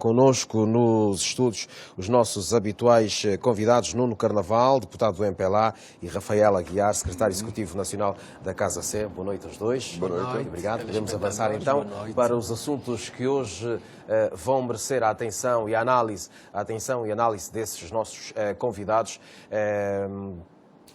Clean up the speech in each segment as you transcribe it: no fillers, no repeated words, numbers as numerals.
connosco nos estúdios os nossos habituais convidados, Nuno Carnaval, deputado do MPLA, e Rafael Aguiar, secretário executivo nacional da Casa C. Boa noite aos dois. Boa noite. Obrigado. Podemos avançar então para os assuntos que hoje vão merecer a atenção e a análise desses nossos convidados.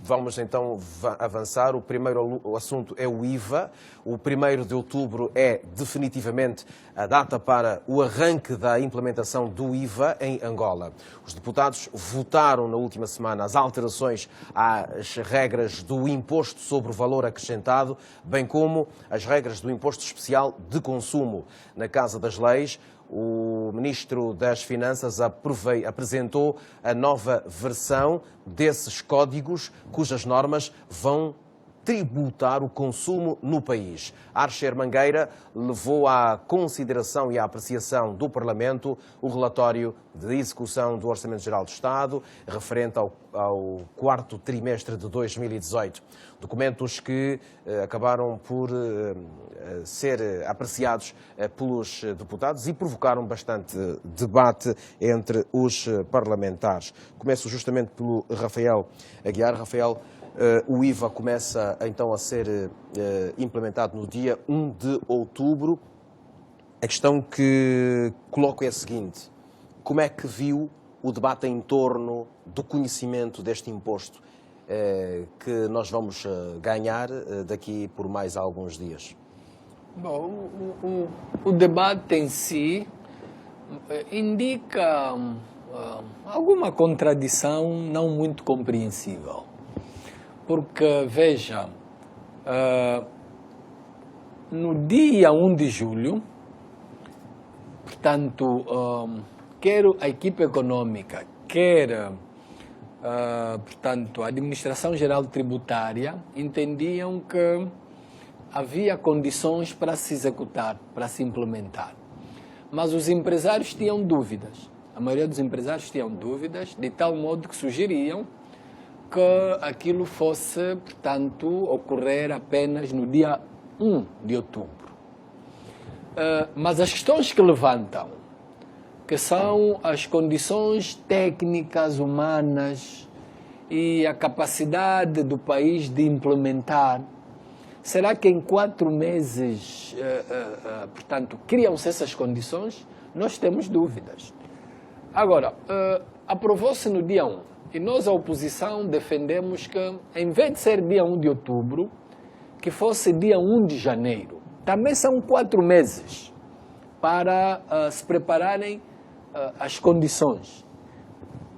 Vamos então avançar. O primeiro assunto é o IVA. O 1º de outubro é definitivamente a data para o arranque da implementação do IVA em Angola. Os deputados votaram na última semana as alterações às regras do imposto sobre o valor acrescentado, bem como as regras do imposto especial de consumo. Na Casa das Leis, o Ministro das Finanças apresentou a nova versão desses códigos, cujas normas vão tributar o consumo no país. Archer Mangueira levou à consideração e à apreciação do Parlamento o relatório de execução do Orçamento Geral do Estado, referente ao quarto trimestre de 2018. Documentos que acabaram por ser apreciados pelos deputados e provocaram bastante debate entre os parlamentares. Começo justamente pelo Rafael Aguiar. Rafael, o IVA começa então a ser implementado no dia 1 de outubro. A questão que coloco é a seguinte: como é que viu o debate em torno do conhecimento deste imposto que nós vamos ganhar daqui por mais alguns dias? Bom, o debate em si indica alguma contradição não muito compreensível. Porque, veja, no dia 1 de julho, portanto, quer a equipe econômica, quer, portanto, a Administração Geral Tributária, entendiam que havia condições para se executar, para se implementar. Mas os empresários tinham dúvidas. A maioria dos empresários tinham dúvidas, de tal modo que sugeriam que aquilo fosse, portanto, ocorrer apenas no dia 1 de outubro. Mas as questões que levantam, que são as condições técnicas, humanas e a capacidade do país de implementar, será que em 4 meses, portanto, criam-se essas condições? Nós temos dúvidas. Agora, aprovou-se no dia 1. E nós, a oposição, defendemos que, em vez de ser dia 1 de outubro, que fosse dia 1 de janeiro. Também são 4 meses para se prepararem as condições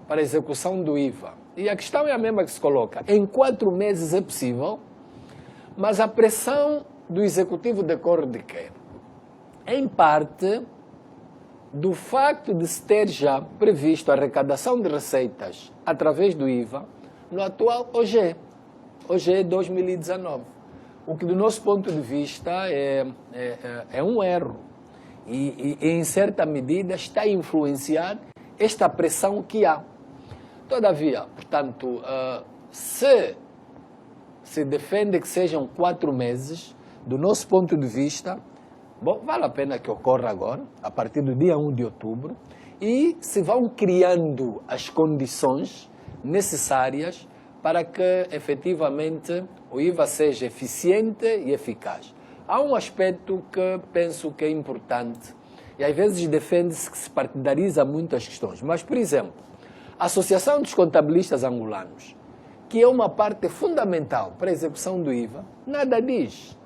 para a execução do IVA. E a questão é a mesma que se coloca. Em 4 meses é possível, mas a pressão do Executivo decorre de quê? Em parte do facto de se ter já previsto a arrecadação de receitas através do IVA no atual OGE 2019. O que, do nosso ponto de vista, é um erro e, em certa medida, está a influenciar esta pressão que há. Todavia, portanto, se defende que sejam 4 meses, do nosso ponto de vista, bom, vale a pena que ocorra agora, a partir do dia 1 de outubro, e se vão criando as condições necessárias para que, efetivamente, o IVA seja eficiente e eficaz. Há um aspecto que penso que é importante, e às vezes defende-se que se partidariza muito as questões, mas, por exemplo, a Associação dos Contabilistas Angolanos, que é uma parte fundamental para a execução do IVA, nada diz.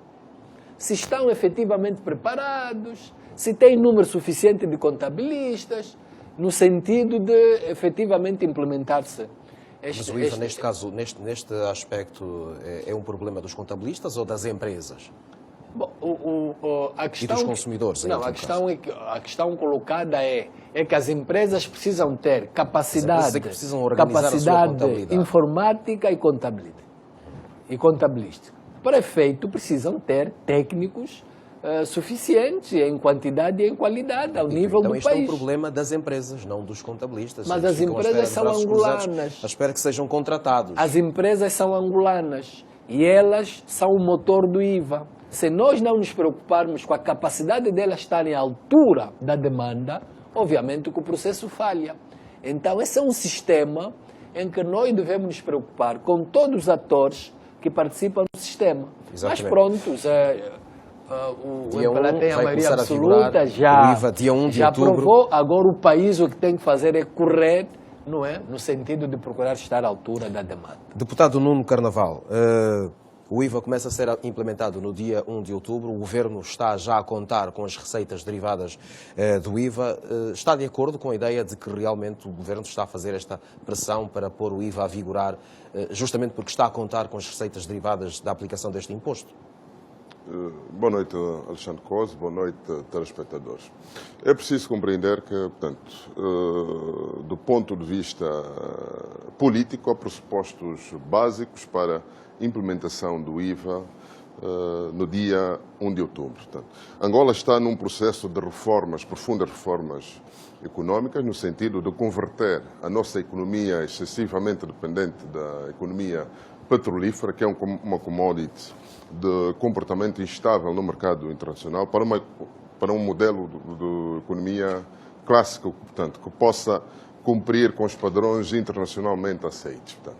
Se estão efetivamente preparados, se tem número suficiente de contabilistas, no sentido de efetivamente implementar-se. Mas o IVA, neste caso, neste aspecto, é um problema dos contabilistas ou das empresas? Bom, a questão, e dos consumidores? Não, a questão colocada é que as empresas precisam ter capacidade informática e contabilística. Para efeito, precisam ter técnicos suficientes em quantidade e em qualidade, ao nível do país. Então este é um problema das empresas, não dos contabilistas. Mas as empresas são angolanas. Espero que sejam contratados. As empresas são angolanas e elas são o motor do IVA. Se nós não nos preocuparmos com a capacidade delas estarem à altura da demanda, obviamente que o processo falha. Então, esse é um sistema em que nós devemos nos preocupar com todos os atores que participam do sistema. Exatamente. Mas pronto, o MPLA tem a maioria absoluta, já, o IVA, dia 1 de já outubro. aprovou, agora o país o que tem que fazer é correr, não é? No sentido de procurar estar à altura da demanda. Deputado Nuno Carnaval, o IVA começa a ser implementado no dia 1 de outubro, o Governo está já a contar com as receitas derivadas do IVA. Está de acordo com a ideia de que realmente o Governo está a fazer esta pressão para pôr o IVA a vigorar, justamente porque está a contar com as receitas derivadas da aplicação deste imposto? Boa noite, Alexandre Cose, boa noite, telespectadores. É preciso compreender que, portanto, do ponto de vista político, há pressupostos básicos para a implementação do IVA no dia 1 de outubro. Portanto, Angola está num processo de reformas, profundas reformas económicas, no sentido de converter a nossa economia excessivamente dependente da economia petrolífera, que é uma commodity de comportamento instável no mercado internacional, para um modelo de economia clássico, portanto, que possa cumprir com os padrões internacionalmente aceitos. Portanto.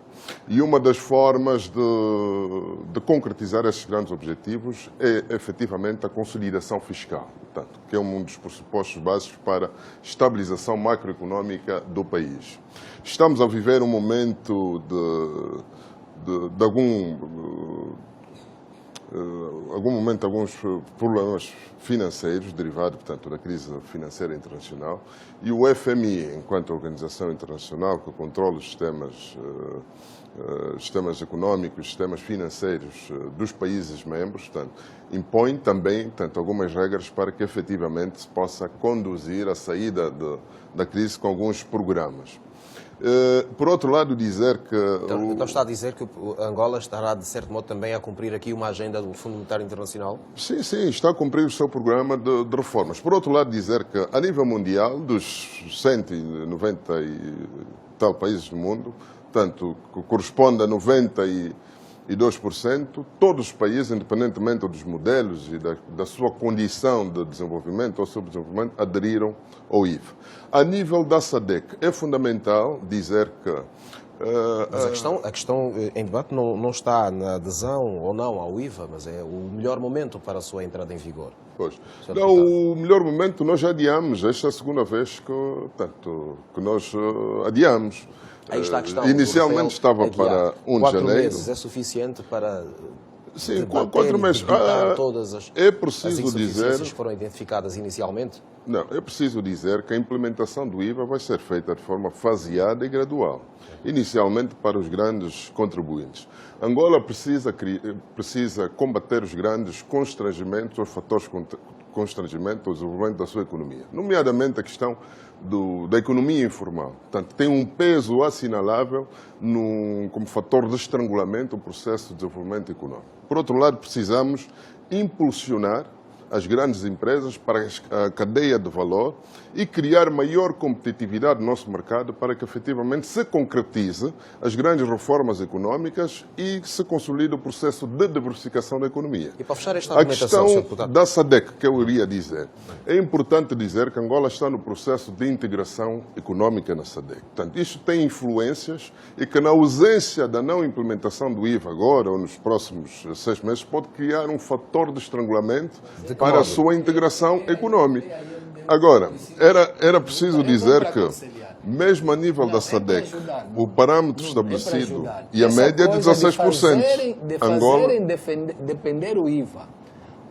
E uma das formas de concretizar esses grandes objetivos é, efetivamente, a consolidação fiscal, portanto, que é um dos pressupostos básicos para a estabilização macroeconómica do país. Estamos a viver um momento de alguns problemas financeiros derivados, portanto, da crise financeira internacional, e o FMI, enquanto organização internacional que controla os sistemas económicos, sistemas financeiros dos países membros, portanto, impõe também, portanto, algumas regras para que efetivamente se possa conduzir a saída da crise com alguns programas. Por outro lado, dizer que... Então está a dizer que Angola estará, de certo modo, também a cumprir aqui uma agenda do Fundo Monetário Internacional? Sim, está a cumprir o seu programa de reformas. Por outro lado, dizer que, a nível mundial, dos 190 e tal países do mundo, tanto que corresponde a 92%, todos os países, independentemente dos modelos e da sua condição de desenvolvimento ou subdesenvolvimento, aderiram ao IVA. A nível da SADC, é fundamental dizer que... Mas a questão em debate não está na adesão ou não ao IVA, mas é o melhor momento para a sua entrada em vigor. Pois. Não, o melhor momento nós já adiamos. Esta é a segunda vez que nós adiamos. Aí está a questão. Inicialmente estava para 1 de janeiro. 4 meses é suficiente para... Sim, 4 meses. Todas as insuficiências que foram identificadas inicialmente? Não, é preciso dizer que a implementação do IVA vai ser feita de forma faseada e gradual. Inicialmente para os grandes contribuintes. Angola precisa combater os grandes constrangimentos, os fatores de constrangimento ao desenvolvimento da sua economia, nomeadamente a questão da economia informal. Portanto, tem um peso assinalável como fator de estrangulamento do processo de desenvolvimento econômico. Por outro lado, precisamos impulsionar as grandes empresas para a cadeia de valor e criar maior competitividade no nosso mercado para que efetivamente se concretize as grandes reformas económicas e se consolide o processo de diversificação da economia. E para fechar esta a argumentação, questão da SADC, que eu iria dizer, é importante dizer que Angola está no processo de integração económica na SADC. Portanto, isto tem influências e que na ausência da não implementação do IVA agora ou nos próximos 6 meses pode criar um fator de estrangulamento para a sua integração económica. Agora, era preciso dizer que, mesmo a nível da SADC, o parâmetro estabelecido e a média é de 16%. De fazerem depender o IVA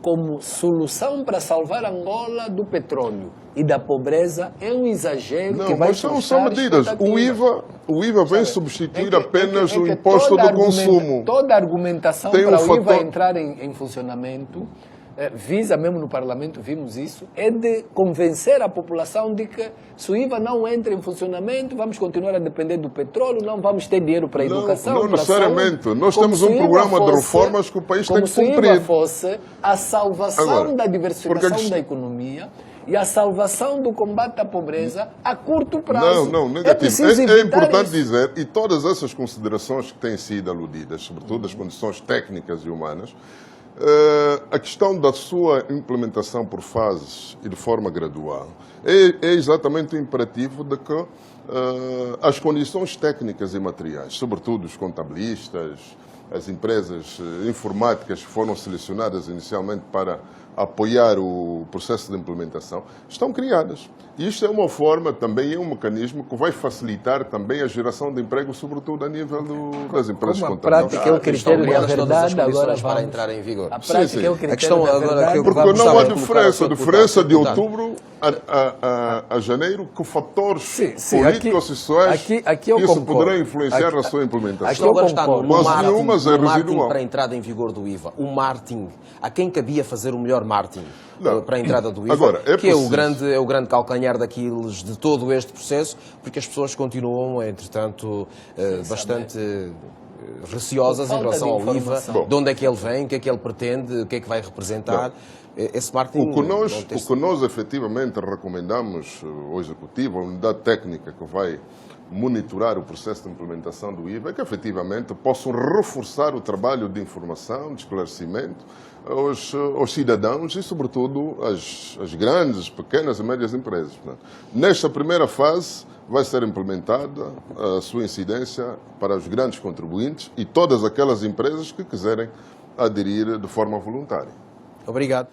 como solução para salvar Angola do petróleo e da pobreza é um exagero que vai frustrar. Não, mas são medidas. O IVA vem substituir apenas o imposto do consumo. Toda a argumentação para o IVA entrar em funcionamento visa, mesmo no Parlamento vimos isso, é de convencer a população de que se o IVA não entra em funcionamento, vamos continuar a depender do petróleo, não vamos ter dinheiro para a educação, não necessariamente. Nós temos um programa de reformas que o país tem que cumprir. Como se o IVA fosse a salvação da diversificação da economia e a salvação do combate à pobreza a curto prazo. Não, negativo. É importante dizer, e todas essas considerações que têm sido aludidas, sobretudo as condições técnicas e humanas, A questão da sua implementação por fases e de forma gradual é exatamente o imperativo de que as condições técnicas e materiais, sobretudo os contabilistas, as empresas informáticas que foram selecionadas inicialmente para apoiar o processo de implementação, estão criadas. E isto é uma forma, também é um mecanismo que vai facilitar também a geração de emprego, sobretudo a nível das empresas Como a contábeis. prática é o critério da verdade, agora para vamos... entrar em vigor. A prática Sim, sim. é o A critério questão da agora verdade. que eu Porque gostava não há de colocar diferença de deputado. outubro a janeiro que fatores Sim, políticos e sociais aqui eu isso concordo. poderão influenciar Aqui- na sua A implementação. questão agora está no concordo. Mas marketing, nenhumas é no marketing residual. para a entrada em vigor do IVA. O marketing, a quem cabia fazer o melhor marketing Não. para a entrada do IVA, Agora, é que é o preciso. grande calcanhar daqueles de todo este processo, porque as pessoas continuam, entretanto, bastante receosas em Por falta relação de ao IVA, informação. de onde é que ele vem, o que é que ele pretende, o que é que vai representar. Esse marketing... O que não tem- nós efetivamente recomendamos ao Executivo, a unidade técnica que vai monitorar o processo de implementação do IVA, é que efetivamente possam reforçar o trabalho de informação, de esclarecimento aos cidadãos e, sobretudo, às grandes, pequenas e médias empresas. Portanto, nesta primeira fase vai ser implementada a sua incidência para os grandes contribuintes e todas aquelas empresas que quiserem aderir de forma voluntária. Obrigado.